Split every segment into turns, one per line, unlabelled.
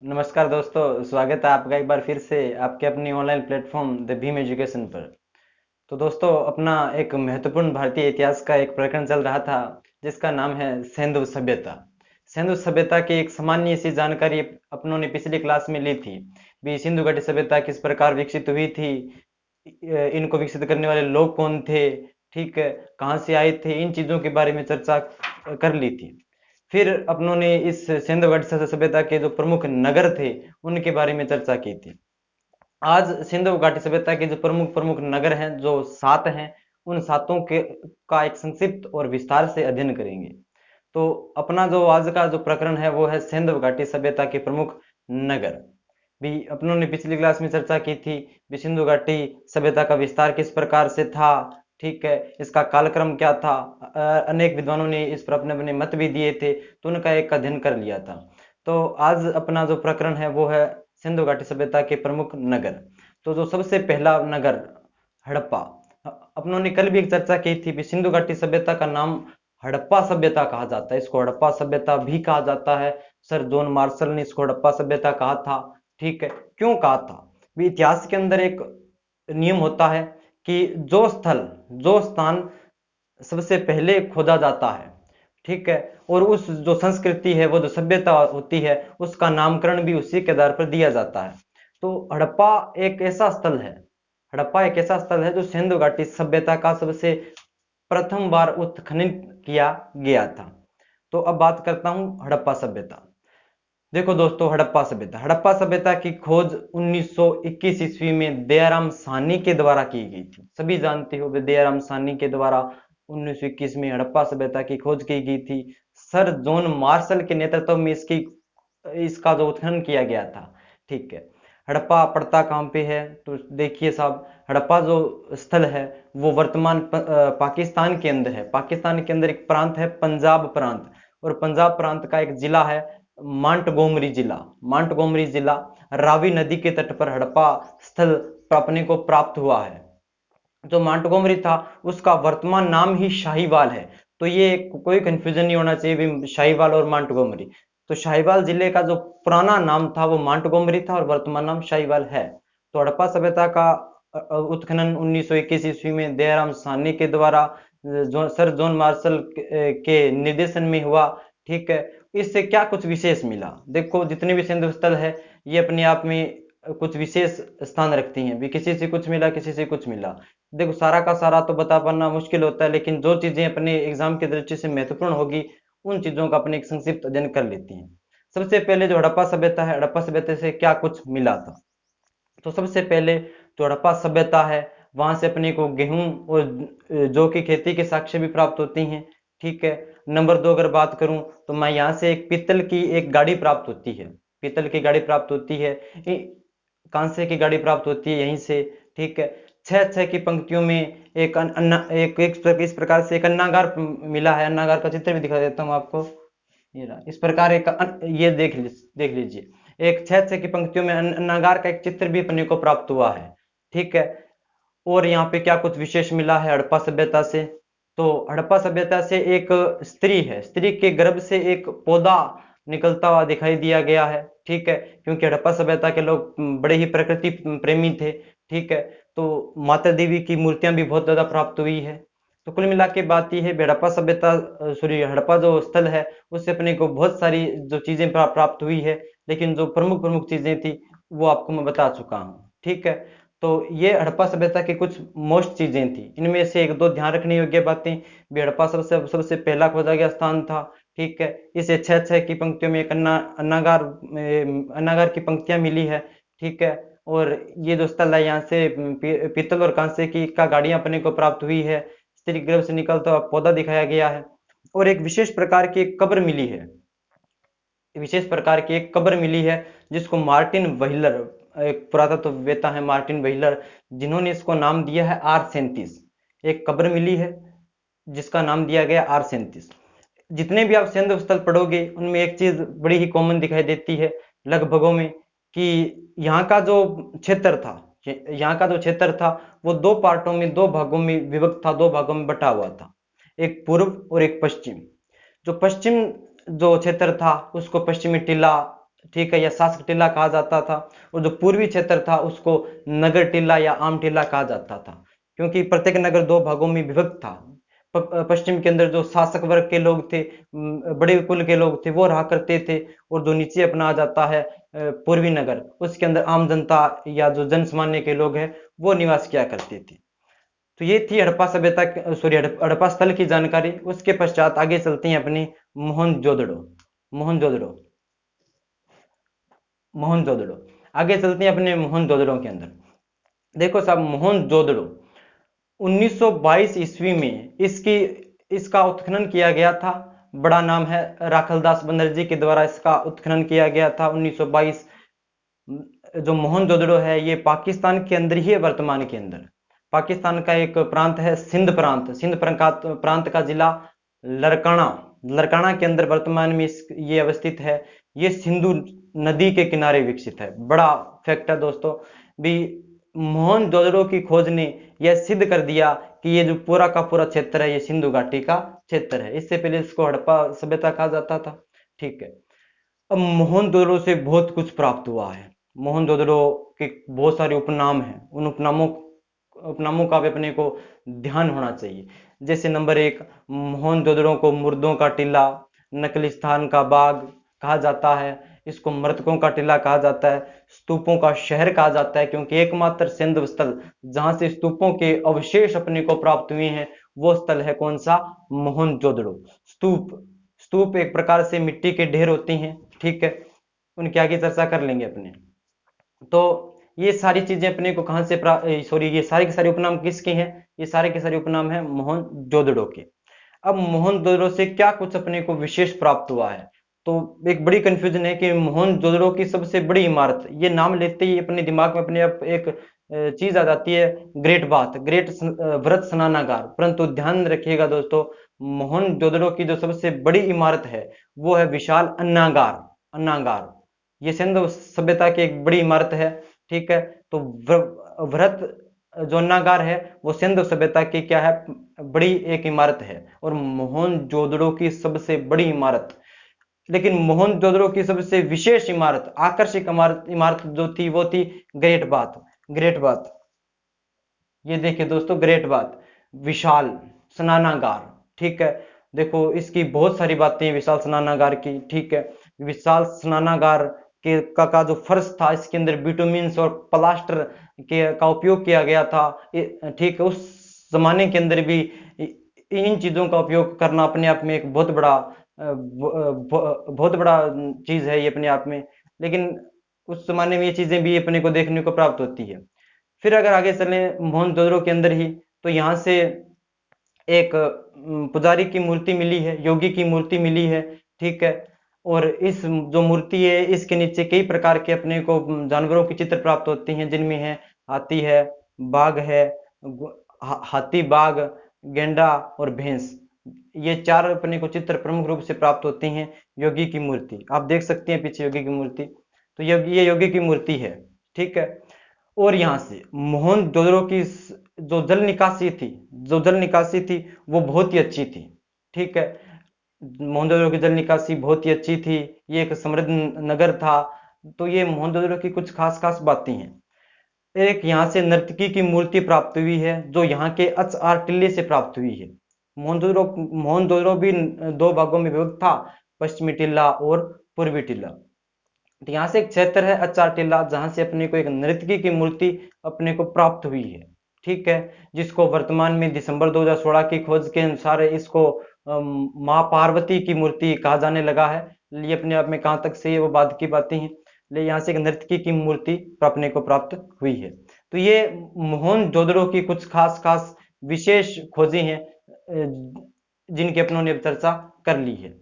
नमस्कार दोस्तों, स्वागत है आपका एक बार फिर से आपके अपनी online platform the Bhim education पर। तो दोस्तों, अपना एक महत्वपूर्ण भारतीय इतिहास का एक प्रकरण चल रहा था जिसका नाम है सिंधु सभ्यता। सिंधु सभ्यता की एक सामान्य सी जानकारी अपनों ने पिछली क्लास में ली थी। भी सिंधु घाटी सभ्यता किस प्रकार विकसित हुई थी, इनको विकसित करने वाले लोग कौन थे, ठीक है, कहाँ से आए थे, इन चीजों के बारे में चर्चा कर ली थी। फिर अपनों ने इस सिंधु घाटी सभ्यता के जो प्रमुख नगर थे उनके बारे में चर्चा की थी। आज सिंधु घाटी सभ्यता के जो प्रमुख प्रमुख नगर हैं, जो 7 हैं, उन सातों के का एक संक्षिप्त और विस्तार से अध्ययन करेंगे। तो अपना जो आज का जो प्रकरण है वो है सिंधु घाटी सभ्यता के प्रमुख नगर। भी अपनों ने पिछली क्लास में चर्चा की थी भी सिंधु घाटी सभ्यता का विस्तार किस प्रकार से था, ठीक है, इसका कालक्रम क्या था। अनेक विद्वानों ने इस पर अपने अपने मत भी दिए थे, तो उनका एक अध्ययन कर लिया था। तो आज अपना जो प्रकरण है वो है सिंधु घाटी सभ्यता के प्रमुख नगर। तो जो सबसे पहला नगर हड़प्पा। अपनों ने कल भी एक चर्चा की थी भी सिंधु घाटी सभ्यता का नाम हड़प्पा सभ्यता कहा जाता है, इसको हड़प्पा सभ्यता भी कहा जाता है। सर जॉन मार्शल ने इसको हड़प्पा सभ्यता कहा था, ठीक है। क्यों कहा था? भी इतिहास के अंदर एक नियम होता है कि जो स्थान सबसे पहले खोदा जाता है, ठीक है, और उस जो संस्कृति है, वो जो सभ्यता होती है, उसका नामकरण भी उसी के आधार पर दिया जाता है। तो हड़प्पा एक ऐसा स्थल है जो सिंधु घाटी सभ्यता का सबसे प्रथम बार उत्खनन किया गया था। तो अब बात करता हूं हड़प्पा सभ्यता। देखो दोस्तों, हड़प्पा सभ्यता की खोज 1921 ईस्वी में दयाराम साहनी के द्वारा की गई थी। सभी जानते हो दयाराम साहनी के द्वारा 1921 में हड़प्पा सभ्यता की खोज की गई थी। सर जॉन मार्शल के नेतृत्व में इसकी इसका जो उत्खनन किया गया था, ठीक है। हड़प्पा पड़ता कहाँ पे है? तो देखिए साहब, हड़प्पा जो स्थल है वो वर्तमान पाकिस्तान के अंदर है। पाकिस्तान के अंदर एक प्रांत है पंजाब प्रांत, और पंजाब प्रांत का एक जिला है मांटगोमरी जिला। रावी नदी के तट पर हड़प्पा स्थल अपने को प्राप्त हुआ है। जो मांटगोमरी था उसका वर्तमान नाम ही शाहीवाल है। तो ये कोई कंफ्यूजन नहीं होना चाहिए भी शाहीवाल और मांटगोमरी। तो शाहीवाल जिले का जो पुराना नाम था वो मांटगोमरी था और वर्तमान नाम शाहीवाल है। तो हड़प्पा सभ्यता का उत्खनन 1921 ईस्वी में दयाराम साहनी के द्वारा सर जॉन मार्शल के निर्देशन में हुआ, ठीक है। इससे क्या कुछ विशेष मिला? देखो, जितने भी सिंधु स्थल है ये अपने आप में कुछ विशेष स्थान रखती हैं भी, किसी से कुछ मिला, किसी से कुछ मिला। देखो, सारा का सारा तो बता पाना मुश्किल होता है, लेकिन जो चीजें अपने एग्जाम की दृष्टि से महत्वपूर्ण होगी उन चीजों का अपने एक संक्षिप्त अध्ययन कर लेती हैं। सबसे पहले जो हड़प्पा सभ्यता है, हड़प्पा सभ्यता से क्या कुछ मिला था? तो सबसे पहले जो हड़प्पा सभ्यता है वहां से अपने को गेहूं और जौ की खेती के साक्ष्य भी प्राप्त होती हैं, ठीक है। नंबर 2 अगर बात करूं तो मैं यहाँ से एक पीतल की एक गाड़ी प्राप्त होती है, पीतल की गाड़ी प्राप्त होती है। कांसे की गाड़ी प्राप्त होती है यहीं से, ठीक है। छह छह की पंक्तियों में एक इस प्रकार से एक अन्नागार मिला है। अन्नागार का चित्र भी दिखा देता हूँ आपको। ये रहा, इस प्रकार ये देख लीजिए, एक छह छह की पंक्तियों में अन्नागार का एक चित्र भी अपने को प्राप्त हुआ है, ठीक है। और यहाँ पे क्या कुछ विशेष मिला है हड़प्पा सभ्यता से? तो हड़प्पा सभ्यता से एक स्त्री है, स्त्री के गर्भ से एक पौधा निकलता हुआ दिखाई दिया गया है, ठीक है। क्योंकि हड़प्पा सभ्यता के लोग बड़े ही प्रकृति प्रेमी थे, ठीक है। तो माता देवी की मूर्तियां भी बहुत ज्यादा प्राप्त हुई है। तो कुल मिला के बात यह है, हड़प्पा सभ्यता सॉरी हड़प्पा जो स्थल है उससे अपने को बहुत सारी जो चीजें प्राप्त हुई है, लेकिन जो प्रमुख प्रमुख चीजें थी वो आपको मैं बता चुका हूँ, ठीक है। तो ये हड़प्पा सभ्यता की कुछ मोस्ट चीजें थी। इनमें से एक दो ध्यान रखने योग्य बातें भी, हड़प्पा सबसे सबसे पहला खोजा गया स्थान था, ठीक है। इसे छह छह की पंक्तियों में एक अन्नागार की पंक्तियां मिली है, ठीक है। और ये जो स्थल है यहाँ से पीतल और कांसे की का गाड़ियां अपने को प्राप्त हुई है। स्त्री गर्भ से निकलता हुआ पौधा दिखाया गया है। और एक विशेष प्रकार की एक कब्र मिली है, विशेष प्रकार की एक कब्र मिली है जिसको मार्टिन व्हीलर, एक पुरातत्ववेत्ता है मार्टिन व्हीलर, जिन्होंने इसको नाम दिया है R37। एक कब्र मिली है जिसका नाम दिया गया R37। जितने भी आप सिंधु स्थल पढ़ोगे उनमें एक चीज बड़ी ही कॉमन दिखाई देती है लगभगों में, कि यहाँ का जो क्षेत्र था यहाँ का जो क्षेत्र था वो दो पार्टों में, दो भागों में विभक्त था, दो भागों में बटा हुआ था, एक पूर्व और एक पश्चिम। जो पश्चिम जो क्षेत्र था उसको पश्चिमी टीला ठीक है, या शासक टीला कहा जाता था, और जो पूर्वी क्षेत्र था उसको नगर टीला या आम टीला कहा जाता था, क्योंकि प्रत्येक नगर दो भागों में विभक्त था। पश्चिम के अंदर जो शासक वर्ग के लोग थे, बड़े कुल के लोग थे, वो रहा करते थे, और जो नीचे अपना आ जाता है पूर्वी नगर, उसके अंदर आम जनता या जो जन सामान्य के लोग हैं वो निवास किया करते थे। तो ये थी हड़प्पा सभ्यता, सॉरी, हड़प्पा स्थल की जानकारी। उसके पश्चात आगे चलती हैं अपनी मोहनजोदड़ो। मोहनजोदड़ो मोहनजोदड़ो आगे चलते हैं अपने मोहनजोदड़ो के अंदर। देखो साहब, मोहनजोदड़ो 1922 ईस्वी में इसका उत्खनन किया गया था। बड़ा नाम है, राखलदास बनर्जी के द्वारा इसका उत्खनन किया गया था 1922। जो मोहनजोदड़ो है ये पाकिस्तान के अंदर ही है, वर्तमान के अंदर पाकिस्तान का एक प्रांत है, सिंध प्रांत का जिला लरकाना लरकाना के अंदर वर्तमान में ये अवस्थित है। ये सिंधु नदी के किनारे विकसित है। बड़ा फैक्ट है दोस्तों भी। मोहनजोदड़ो की खोज ने यह सिद्ध कर दिया कि ये जो पूरा का पूरा क्षेत्र है ये सिंधु घाटी का क्षेत्र है। इससे पहले इसको हड़प्पा सभ्यता कहा जाता था। ठीक है, अब मोहनजोदड़ो से बहुत कुछ प्राप्त हुआ है। मोहनजोदड़ो के बहुत सारे उपनाम हैं, उन उपनामों का भी अपने को ध्यान होना चाहिए। जैसे नंबर 1, मोहनजोदड़ो को मुर्दों का टीला, नकलिस्तान का बाग कहा जाता है, इसको मृतकों का टीला कहा जाता है, स्तूपों का शहर कहा जाता है, क्योंकि एकमात्र सिंधु स्थल जहां से स्तूपों के अवशेष अपने को प्राप्त हुए हैं वो स्थल है कौन सा? मोहनजोदड़ो। स्तूप स्तूप एक प्रकार से मिट्टी के ढेर होती हैं। ठीक है, उनकी आगे चर्चा कर लेंगे अपने। तो ये सारी चीजें अपने को कहां से सॉरी, ये सारे के सारे उपनाम किसके हैं? ये सारे के सारे उपनाम हैं मोहनजोदड़ो के। अब मोहनजोदड़ो से क्या कुछ अपने को विशेष प्राप्त हुआ है? तो एक बड़ी कंफ्यूजन है कि मोहनजोदड़ो की सबसे बड़ी इमारत, ये नाम लेते ही अपने दिमाग में अपने आप एक चीज आ जाती है, ग्रेट वृत स्नानागार। परंतु ध्यान रखिएगा दोस्तों, मोहनजोदड़ो की जो सबसे बड़ी इमारत है वो है विशाल अन्नागार। अन्नागार ये सिंधु सभ्यता की एक बड़ी इमारत है। ठीक है, तो वृत जो अन्नागार है वो सिंधु सभ्यता की क्या है? बड़ी एक इमारत है, और मोहनजोदड़ो की सबसे बड़ी इमारत। लेकिन मोहनजोदड़ो की सबसे विशेष इमारत, आकर्षक इमारत इमारत जो थी वो थी ग्रेट बाथ। ग्रेट बाथ, ये देखिए दोस्तों, ग्रेट बाथ, विशाल स्नानागार। ठीक है, देखो इसकी बहुत सारी बातें हैं विशाल स्नानागार की। ठीक है, विशाल स्नानागार के का जो फर्श था इसके अंदर बिटुमिन्स और प्लास्टर का उपयोग किया गया था। ठीक है, उस जमाने के अंदर भी इन चीजों का उपयोग करना अपने आप में एक बहुत बड़ा चीज है ये अपने आप में। लेकिन उस जमाने में ये चीजें भी अपने को देखने को प्राप्त होती है। फिर अगर आगे चले मोहनजोदड़ो के अंदर ही, तो यहाँ से एक पुजारी की मूर्ति मिली है, योगी की मूर्ति मिली है। ठीक है, और इस जो मूर्ति है इसके नीचे कई प्रकार के अपने को जानवरों की चित्र प्राप्त होती हैं, जिनमें है हाथी है, बाघ है, हाथी, बाघ, गेंडा और भैंस। ये चार अपने को चित्र प्रमुख रूप से प्राप्त होती हैं। योगी की मूर्ति आप देख सकते हैं पीछे, योगी की मूर्ति। तो ये योगी की मूर्ति है। ठीक है, और यहाँ से मोहनजोदड़ो की जो जल निकासी थी, वो बहुत ही अच्छी थी। ठीक है, मोहनजोदड़ो की जल निकासी बहुत ही अच्छी थी। ये एक समृद्ध नगर था। तो ये मोहनजोदड़ो की कुछ खास खास बातें हैं। एक यहाँ से नर्तकी की मूर्ति प्राप्त हुई है जो यहाँ के अचआर टिल्ले से प्राप्त हुई है। मोहनजोदड़ो भी दो भागों में विभक्त था, पश्चिमी टिल्ला और पूर्वी टिल्ला। तो यहाँ से एक क्षेत्र है अचार टिल्ला जहां से अपने को एक नर्तकी की मूर्ति अपने को प्राप्त हुई है। ठीक है, जिसको वर्तमान में दिसंबर 2016 की खोज के अनुसार इसको माँ पार्वती की मूर्ति कहा जाने लगा है। ये अपने आप में कहां तक सही है वो बाद की बातें हैं। ले यहाँ से एक नर्तकी की मूर्ति अपने को प्राप्त हुई है। तो ये मोहनजोदड़ो की कुछ खास खास विशेष खोजें हैं जिनकी अपनों ने चर्चा कर ली है।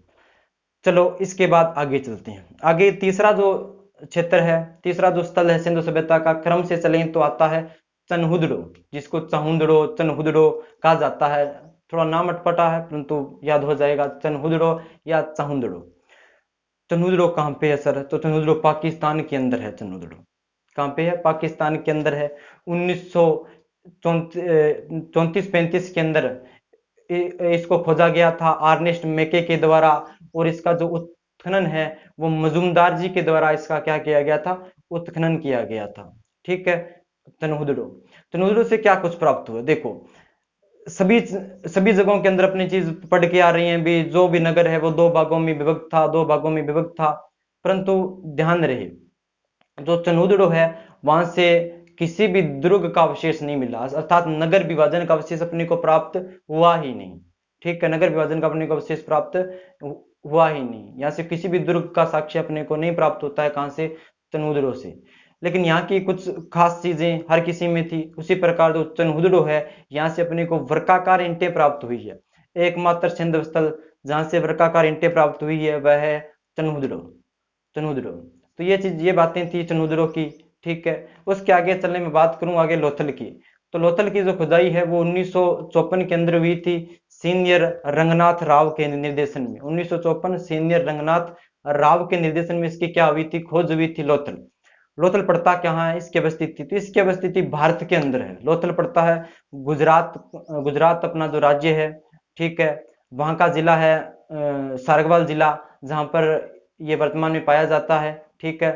चलो इसके बाद आगे चलते हैं। आगे तीसरा जो क्षेत्र है, तीसरा जो स्थल है सिंधु सभ्यता का, क्रम से चलें तो आता है चनहुदड़ो, जिसको चहुंदड़ो, चनहुदड़ो कहा जाता है। थोड़ा नाम अटपटा है परंतु याद हो जाएगा, चनहुदड़ो या चहुंदड़ो। चनहुदड़ो कहाँ पे है सर? तो चनहुदड़ो पाकिस्तान के अंदर है। चनहुदड़ो कहाँ पे है? पाकिस्तान के अंदर है। 1934-35 के अंदर इसको खोजा गया था आर्नेस्ट मेके के द्वारा, और इसका जो उत्खनन है वो मजूमदार जी के द्वारा इसका क्या किया गया था, उत्खनन किया गया था। ठीक है। तनहुदड़ो, तनहुदड़ो से क्या कुछ प्राप्त हुआ, देखो सभी सभी जगहों के अंदर अपनी चीज पढ़ के आ रही हैं भी, जो भी नगर है वो दो भागों में विभक्त था, दो भागों में विभक्त था, परंतु ध्यान रहे जो चनहुदड़ो है वहां से किसी भी दुर्ग का अवशेष नहीं मिला, अर्थात नगर विभाजन का अवशेष अपने को प्राप्त हुआ ही नहीं। ठीक है, नगर विभाजन का अपने को अवशेष प्राप्त हुआ ही नहीं, यहाँ से किसी भी दुर्ग का साक्ष्य अपने को नहीं प्राप्त होता है, कहां से, चनहुदड़ो से। लेकिन यहाँ की कुछ खास चीजें हर किसी में थी, उसी प्रकार जो चनहुदड़ो है यहाँ से अपने को वर्गाकार ईंटें प्राप्त हुई है। एकमात्र सिंधु स्थल जहां से वर्गाकार ईंटें प्राप्त हुई है वह है चनहुदड़ो, चनहुदड़ो। तो ये चीज, ये बातें थी चनहुदड़ो की। ठीक है, उसके आगे चलने में बात करूं आगे लोथल की, तो लोथल की जो खुदाई है वो 1954 के अंदर हुई थी सीनियर रंगनाथ राव के निर्देशन में। 1954 सीनियर रंगनाथ राव के निर्देशन में इसकी क्या हुई थी, खोज हुई थी लोथल। लोथल पड़ता कहाँ है, इसकी अवस्थिति, तो इसकी अवस्थिति भारत के अंदर है। लोथल पड़ता है गुजरात, गुजरात अपना जो राज्य है। ठीक है, वहां का जिला है सारगवाल जिला, जहां पर ये वर्तमान में पाया जाता है। ठीक है,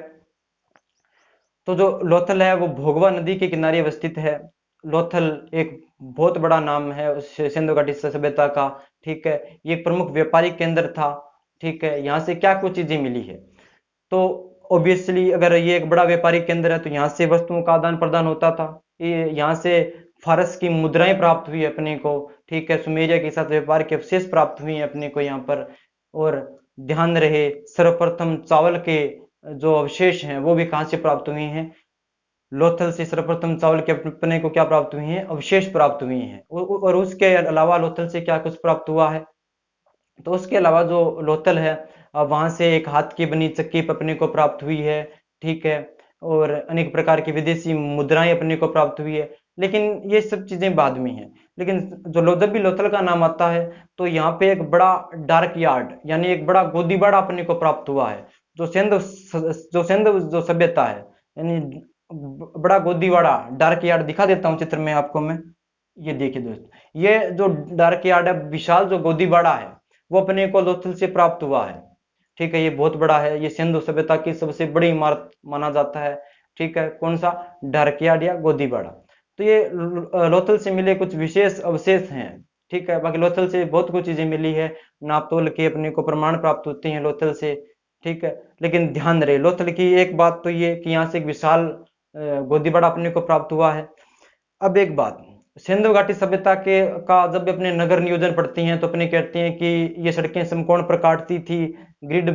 तो जो लोथल है वो भोगवा नदी के किनारे अवस्थित है। लोथल एक बहुत बड़ा नाम है उस सिंधु घाटी सभ्यता का। ठीक है, ये प्रमुख व्यापारिक केंद्र था। ठीक है, यहाँ से क्या कुछ चीजें मिली है, तो ऑब्वियसली अगर ये एक बड़ा व्यापारिक केंद्र है तो यहाँ से वस्तुओं का आदान प्रदान होता था। ये यहाँ से फारस की मुद्राएं प्राप्त हुई अपने को। ठीक है, सुमेरिया के साथ व्यापार के अवशेष प्राप्त हुए हैं अपने को यहाँ पर। और ध्यान रहे सर्वप्रथम चावल के जो अवशेष हैं वो भी कहाँ से प्राप्त हुए हैं, लोथल से सर्वप्रथम चावल के अपने को क्या प्राप्त हुए हैं, अवशेष प्राप्त हुए हैं। और उसके अलावा लोथल से क्या कुछ प्राप्त हुआ है, तो उसके अलावा जो लोथल है वहां से एक हाथ की बनी चक्की अपने को प्राप्त हुई है। ठीक है, और अनेक प्रकार की विदेशी मुद्राएं अपने को प्राप्त हुई है। लेकिन ये सब चीजें बाद में हैं। लेकिन जब भी लोथल का नाम आता है तो यहाँ पे एक बड़ा डार्क यार्ड यानी एक बड़ा गोदीबाड़ा अपने को प्राप्त हुआ है। जो सभ्यता है, यानी बड़ा गोदीबाड़ा डार्क यार्ड दिखा देता हूँ चित्र में आपको मैं। ये देखिए दोस्तों, ये जो डार्क यार्ड है, विशाल जो गोदीबाड़ा है वो अपने को लोथल से प्राप्त हुआ है। ठीक है, ये बहुत बड़ा है, ये सिंधु सभ्यता की सबसे बड़ी इमारत माना जाता है। ठीक है, कौन सा, डार्कियाड या गोदीबाड़ा। तो ये लोथल से मिले कुछ विशेष अवशेष हैं। ठीक है, बाकी लोथल से बहुत कुछ चीजें मिली है, नापतोल के अपने को प्रमाण प्राप्त होते हैं लोथल से। ठीक है, लेकिन ध्यान रहे लोथल की एक बात तो ये कि यहाँ से एक विशाल गोदीबाड़ा अपने को प्राप्त हुआ है। अब एक बात, सिंधु घाटी सभ्यता के का जब भी अपने नगर नियोजन पढ़ती हैं तो अपने कहते हैं कि ये सड़कें समकोण पर काटती थी, ग्रिड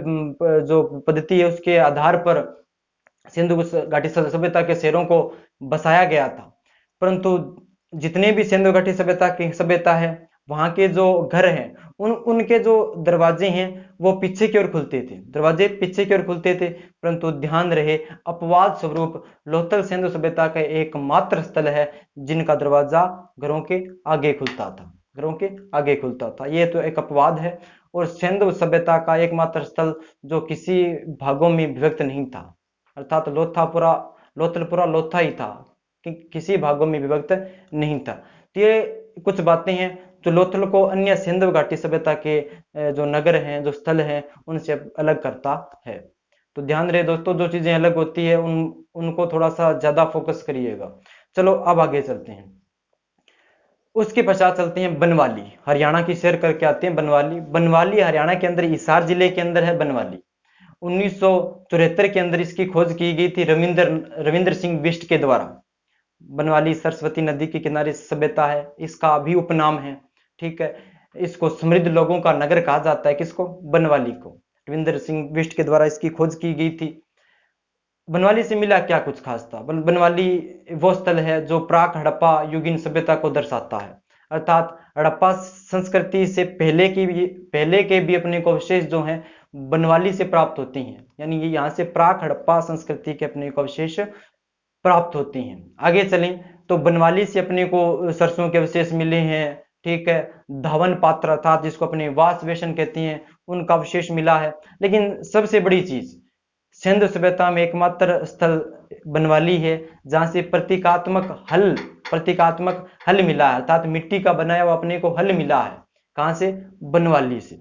जो पद्धति है उसके आधार पर सिंधु घाटी सभ्यता के शहरों को बसाया गया था। परंतु जितने भी सिंधु घाटी सभ्यता की सभ्यता है वहां के जो घर हैं उनके जो दरवाजे हैं वो पीछे की ओर खुलते थे, दरवाजे पीछे की ओर खुलते थे। परंतु ध्यान रहे अपवाद स्वरूप लोथल सिंधु सभ्यता का एकमात्र स्थल है जिनका दरवाजा घरों के आगे खुलता था, घरों के आगे खुलता था। ये तो एक अपवाद है। और सिंधु सभ्यता का एकमात्र स्थल जो किसी भागों में विभक्त नहीं था, अर्थात लोथलपुरा लोथा ही था, किसी भागों में विभक्त नहीं था। तो ये कुछ बातें हैं जो लोथल को अन्य सिंधु घाटी सभ्यता के जो नगर हैं, जो स्थल हैं, उनसे अलग करता है। तो ध्यान रहे दोस्तों, जो चीजें अलग होती है उनको थोड़ा सा ज्यादा फोकस करिएगा। चलो अब आगे चलते हैं। उसके पश्चात चलते हैं बनवाली, हरियाणा की सैर करके आते हैं। बनवाली हरियाणा के अंदर हिसार जिले के अंदर है बनवाली। 1974 के अंदर इसकी खोज की गई थी रविंद्र सिंह बिष्ट के द्वारा। बनवाली सरस्वती नदी के किनारे सभ्यता है, इसका भी उपनाम है। ठीक है, इसको समृद्ध लोगों का नगर कहा जाता है, किसको, बनवाली को। रविंद्र सिंह बिष्ट के द्वारा इसकी खोज की गई थी। बनवाली से मिला क्या कुछ खास था, बनवाली वो स्थल है जो प्राक हड़प्पा युगीन सभ्यता को दर्शाता है। अर्थात हड़प्पा संस्कृति से पहले के भी अपने को अवशेष जो हैं बनवाली से प्राप्त होती हैं, यानी ये यहाँ से प्राक हड़प्पा संस्कृति के अपने को अवशेष प्राप्त होती हैं। आगे चलें तो बनवाली से अपने को सरसों के अवशेष मिले हैं। ठीक है, धावन पात्र अर्थात जिसको अपने वास वेशन कहते हैं उनका अवशेष मिला है। लेकिन सबसे बड़ी चीज, सिंधु सभ्यता में एकमात्र स्थल बनवाली है जहां से प्रतीकात्मक हल मिला है, अर्थात मिट्टी का बनाया हुआ अपने को हल मिला है। कहां से, बनवाली से।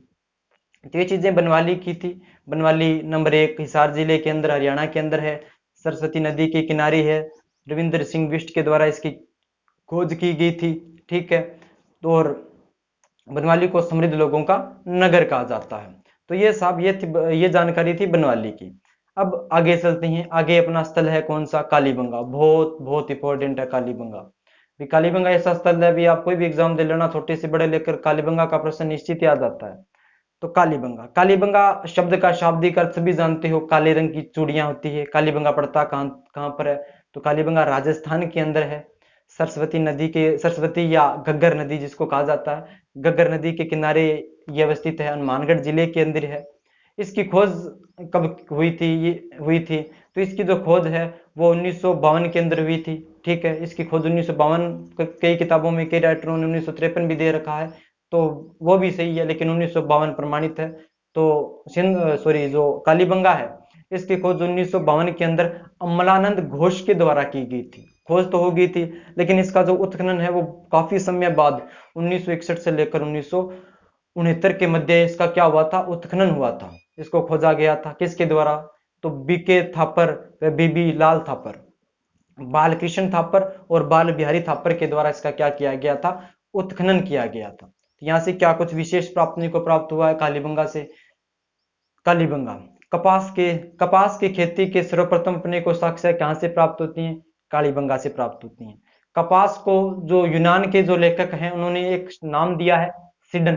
तो ये चीजें बनवाली की थी। बनवाली नंबर 1 हिसार जिले के अंदर, हरियाणा के अंदर है, सरस्वती नदी के किनारे है। रविंद्र सिंह बिष्ट के द्वारा इसकी खोज की गई थी। ठीक है, तो और बनवाली को समृद्ध लोगों का नगर कहा जाता है। तो ये साहब ये जानकारी थी बनवाली की। अब आगे चलते हैं। आगे अपना स्थल है कौन सा? कालीबंगा। बहुत बहुत इंपॉर्टेंट है कालीबंगा। कालीबंगा ऐसा स्थल है, अभी आप कोई भी एग्जाम दे लेना, छोटे से बड़े लेकर कालीबंगा का प्रश्न निश्चित ही आ जाता है। तो कालीबंगा, कालीबंगा शब्द का शाब्दिक अर्थ भी जानते हो, काले रंग की चूड़ियां होती है। कालीबंगा पड़ता कहाँ कहाँ पर है? तो कालीबंगा राजस्थान के अंदर है। सरस्वती नदी के, सरस्वती या घग्गर नदी जिसको कहा जाता है, घग्गर नदी के किनारे ये अवस्थित है, हनुमानगढ़ जिले के अंदर है। इसकी खोज कब हुई थी? ये हुई थी, तो इसकी जो खोज है वो 1952 के अंदर हुई थी। ठीक है, इसकी खोज 1952, कई किताबों में कई राइटरों ने 1953 भी दे रखा है, तो वो भी सही है, लेकिन 1952 प्रमाणित है। तो सॉरी, जो कालीबंगा है इसकी खोज 1952 के अंदर अमलानंद घोष के द्वारा की गई थी। खोज तो हो गई थी, लेकिन इसका जो उत्खनन है वो काफी समय बाद 1961 से लेकर 1969 के मध्य इसका क्या हुआ था? उत्खनन हुआ था। इसको खोजा गया था किसके द्वारा? तो बीके थापर व बीबी लाल थापर, बाल कृष्ण थापर और बाल बिहारी थापर के द्वारा इसका क्या किया गया था? उत्खनन किया गया था। तो यहाँ से क्या कुछ विशेष प्राप्ति को प्राप्त हुआ है कालीबंगा से? कालीबंगा, कपास की खेती के सर्वप्रथम अपने को साक्ष्य कहाँ से प्राप्त होती हैं? कालीबंगा से प्राप्त होती हैं। कपास को जो यूनान के जो लेखक हैं उन्होंने एक नाम दिया है सिडन।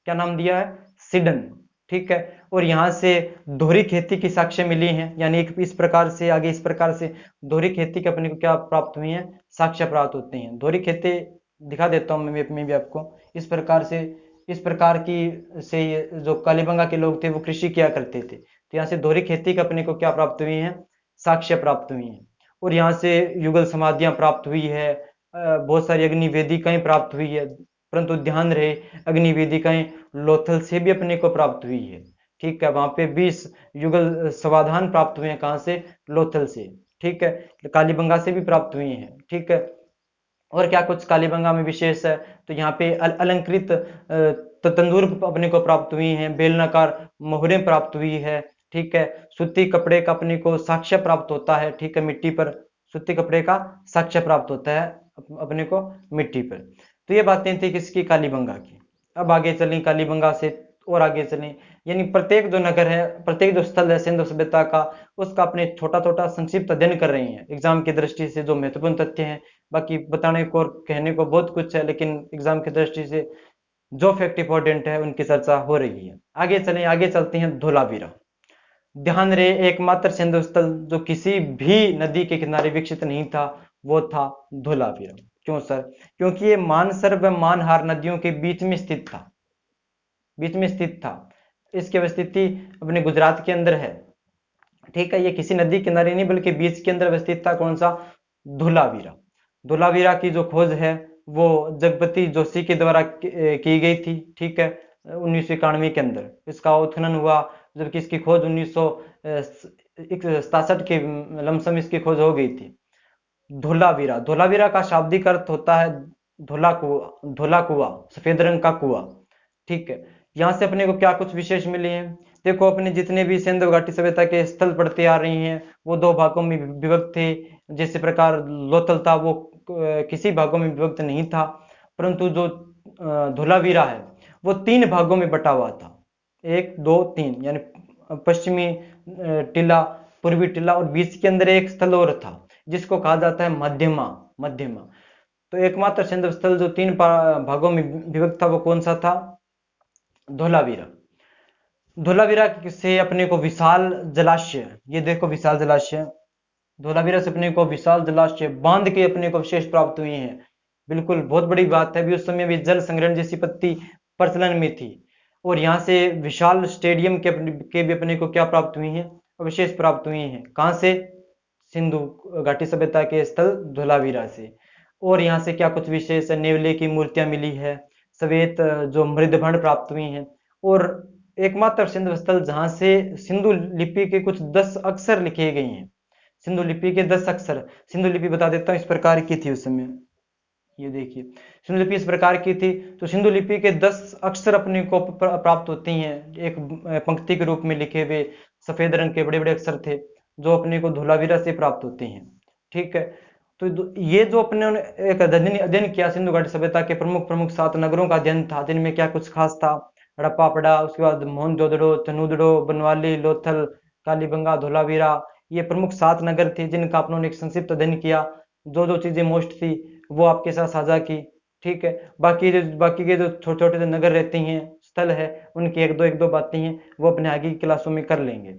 क्या नाम दिया है? सिडन। ठीक है, और यहाँ से दोहरी खेती की साक्ष्य मिली हैं, यानी इस प्रकार से, आगे इस प्रकार से दोहरी खेती के अपने को क्या प्राप्त हुई है? साक्ष्य प्राप्त होते हैं। दोहरी खेती दिखा देता हूँ मैं मैप में भी आपको। इस प्रकार से, इस प्रकार की से ये जो कालीबंगा के लोग थे वो कृषि किया करते थे। तो यहाँ से दोहरी खेती का अपने को क्या प्राप्त हुई है? साक्ष्य प्राप्त हुई हैं। और यहाँ से युगल समाधियां प्राप्त हुई है, बहुत सारी अग्नि वेदिकाएं प्राप्त हुई है, परंतु ध्यान रहे अग्नि वेदिकाएं लोथल से भी अपने को प्राप्त हुई है। ठीक है, वहां पे 20 युगल समाधान प्राप्त हुए हैं, कहाँ से? लोथल से। ठीक है, कालीबंगा से भी प्राप्त हुई हैं। ठीक है, और क्या कुछ कालीबंगा में विशेष है? तो यहाँ पे अलंकृत तंदूर अपने को प्राप्त हुई हैं, बेलनाकार मोहरें प्राप्त हुई है। ठीक है, सूती कपड़े का अपने को साक्ष्य प्राप्त होता है। ठीक है, मिट्टी पर सूती कपड़े का साक्ष्य प्राप्त होता है अपने को मिट्टी पर। तो ये बातें थी किसकी? कालीबंगा की। अब आगे चलें कालीबंगा से, और आगे चलें, यानी प्रत्येक जो नगर है, प्रत्येक जो स्थल है सिंधु सभ्यता का, उसका अपने छोटा छोटा संक्षिप्त अध्ययन कर रही हैं एग्जाम की दृष्टि से, जो महत्वपूर्ण तथ्य हैं। बाकी बताने को और कहने को बहुत कुछ है, लेकिन एग्जाम की दृष्टि से जो फैक्ट इंपॉर्टेंट है उनकी चर्चा हो रही है। आगे चलें, आगे चलते हैं धोलावीरा। ध्यान रहे, एकमात्र सिंधु स्थल जो किसी भी नदी के किनारे विकसित नहीं था वो था धोलावीरा। क्यों सर? क्योंकि ये मानसर व मानहार नदियों के बीच में स्थित था, बीच में स्थित था। इसकी अवस्थिति अपने गुजरात के अंदर है। ठीक है, ये किसी नदी किनारे नहीं बल्कि बीच के अंदर अवस्थित था। कौन सा? धोलावीरा। धोलावीरा की जो खोज है वो जगपति जोशी के द्वारा की गई थी। ठीक है, 1991 के अंदर इसका उत्खनन हुआ, जबकि इसकी खोज 1967 के लमसम इसकी खोज हो गई थी। धोलावीरा, धोलावीरा का शाब्दिक अर्थ होता है धोला कुआ, धोला कुआ, सफेद रंग का कुआ। ठीक है, यहाँ से अपने को क्या कुछ विशेष मिले हैं? देखो, अपने जितने भी सिंधु घाटी सभ्यता के स्थल पड़ते आ रही हैं वो दो भागों में विभक्त थे। जिस प्रकार लोथल था वो किसी भागों में विभक्त नहीं था, परंतु जो धोलावीरा है वो 3 भागों में बटा हुआ था। 1 2 3, यानी पश्चिमी टीला, पूर्वी टीला, और बीच के अंदर एक स्थल और था जिसको कहा जाता है मध्यमा। मध्यमा। तो एकमात्र सिंधु स्थल जो 3 भागों में विभक्त था वो कौन सा था? धोलावीरा। धोलावीरा से अपने को विशाल जलाशय, ये देखो विशाल जलाशय, धोलावीरा से अपने को विशाल जलाशय बांध के अपने को विशेष प्राप्त हुई हैं। बिल्कुल बहुत बड़ी बात है, अभी उस समय भी जल संग्रहण जैसी पत्ती प्रचलन में थी। और यहाँ से विशाल स्टेडियम के भी अपने को क्या प्राप्त हुई है? विशेष प्राप्त हुई हैं। कहाँ से? सिंधु घाटी सभ्यता के स्थल धोलावीरा से। और यहाँ से क्या कुछ विशेष? नेवले की मूर्तियां मिली है, श्वेत जो मृदभंड प्राप्त हुई हैं, और एकमात्र सिंधु स्थल जहां से सिंधु लिपि के कुछ 10 अक्षर लिखे गए हैं। सिंधु लिपि के 10 अक्षर, सिंधु लिपि बता देता हूँ इस प्रकार की थी उस समय। ये देखिए सिंधु लिपि इस प्रकार की थी। तो सिंधु लिपि के 10 अक्षर अपने को प्राप्त होती हैं, एक पंक्ति के रूप में लिखे हुए सफेद रंग के बड़े बड़े अक्षर थे, जो अपने को धोलावीरा से प्राप्त होते हैं। ठीक है, तो ये जो अपने एक अध्ययन किया, सिंधु घाटी सभ्यता के प्रमुख प्रमुख 7 नगरों का अध्ययन था, जिनमें क्या कुछ खास था। हड़प्पा पड़ा, उसके बाद मोहनजोदड़ो, चनूदड़ो, बनवाली, लोथल, कालीबंगा, धोलावीरा, ये प्रमुख 7 नगर थे जिनका अपनों एक संक्षिप्त अध्ययन किया। जो जो चीजें मोस्ट थी वो आपके साथ साझा की। ठीक है, बाकी के जो छोटे छोटे नगर रहते हैं, स्थल है, उनकी एक दो बातें हैं वो अपने आगे की क्लासों में कर लेंगे।